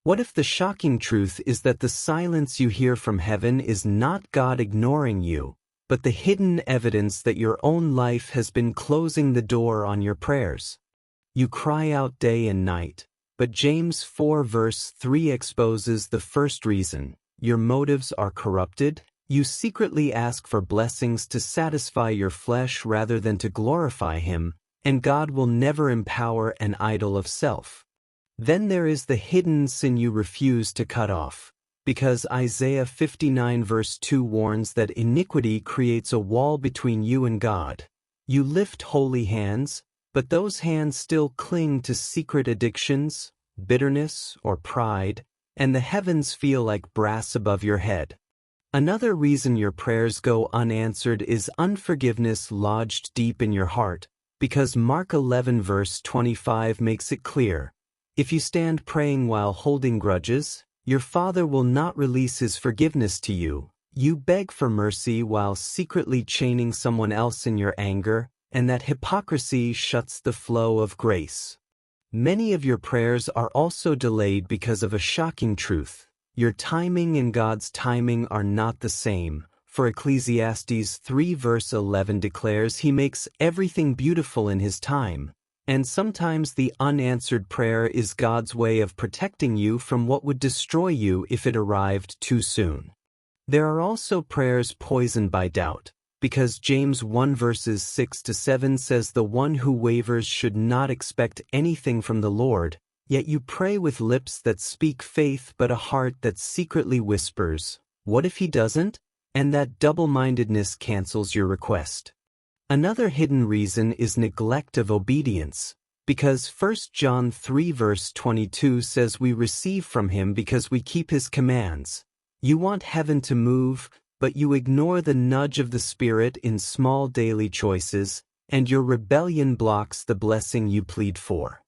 What if the shocking truth is that the silence you hear from heaven is not God ignoring you, but the hidden evidence that your own life has been closing the door on your prayers? You cry out day and night, but James 4 verse 3 exposes the first reason. Your motives are corrupted. You secretly ask for blessings to satisfy your flesh rather than to glorify Him, and God will never empower an idol of self. Then there is the hidden sin you refuse to cut off, because Isaiah 59 verse 2 warns that iniquity creates a wall between you and God. You lift holy hands, but those hands still cling to secret addictions, bitterness, or pride, and the heavens feel like brass above your head. Another reason your prayers go unanswered is unforgiveness lodged deep in your heart, because Mark 11 verse 25 makes it clear. If you stand praying while holding grudges, your Father will not release His forgiveness to you. You beg for mercy while secretly chaining someone else in your anger, and that hypocrisy shuts the flow of grace. Many of your prayers are also delayed because of a shocking truth. Your timing and God's timing are not the same. For Ecclesiastes 3 verse 11 declares He makes everything beautiful in His time. And sometimes the unanswered prayer is God's way of protecting you from what would destroy you if it arrived too soon. There are also prayers poisoned by doubt, because James 1 verses 6 to 7 says the one who wavers should not expect anything from the Lord, yet you pray with lips that speak faith but a heart that secretly whispers, "What if He doesn't?" And that double-mindedness cancels your request. Another hidden reason is neglect of obedience, because 1 John 3 verse 22 says we receive from Him because we keep His commands. You want heaven to move, but you ignore the nudge of the Spirit in small daily choices, and your rebellion blocks the blessing you plead for.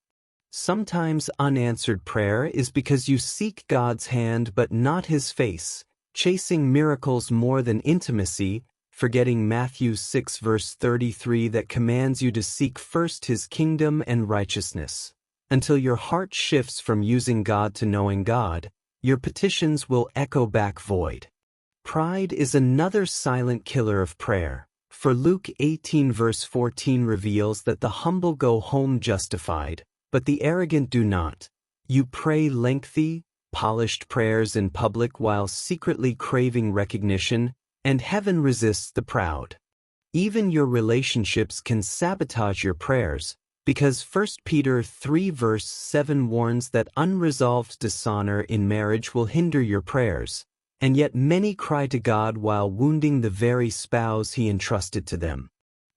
Sometimes unanswered prayer is because you seek God's hand but not His face, chasing miracles more than intimacy, forgetting Matthew 6 verse 33 that commands you to seek first His kingdom and righteousness. Until your heart shifts from using God to knowing God, your petitions will echo back void. Pride is another silent killer of prayer, for Luke 18 verse 14 reveals that the humble go home justified, but the arrogant do not. You pray lengthy, polished prayers in public while secretly craving recognition, and heaven resists the proud. Even your relationships can sabotage your prayers, because 1 Peter 3 verse 7 warns that unresolved dishonor in marriage will hinder your prayers, and yet many cry to God while wounding the very spouse He entrusted to them.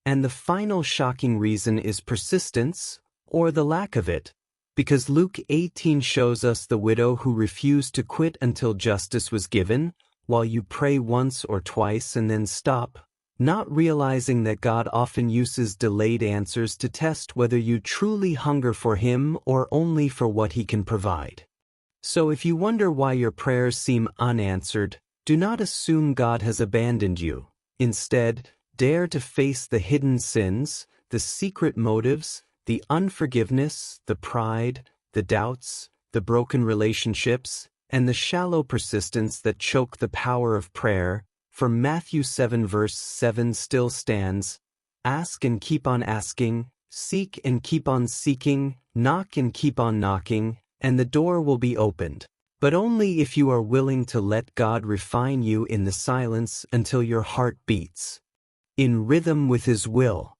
And the final shocking reason is persistence, or the lack of it, because Luke 18 shows us the widow who refused to quit until justice was given, while you pray once or twice and then stop, not realizing that God often uses delayed answers to test whether you truly hunger for Him or only for what He can provide. So if you wonder why your prayers seem unanswered, do not assume God has abandoned you. Instead, dare to face the hidden sins, the secret motives, the unforgiveness, the pride, the doubts, the broken relationships, and the shallow persistence that choke the power of prayer. For Matthew 7 verse 7 still stands, "Ask and keep on asking, seek and keep on seeking, knock and keep on knocking, and the door will be opened." But only if you are willing to let God refine you in the silence until your heart beats in rhythm with His will.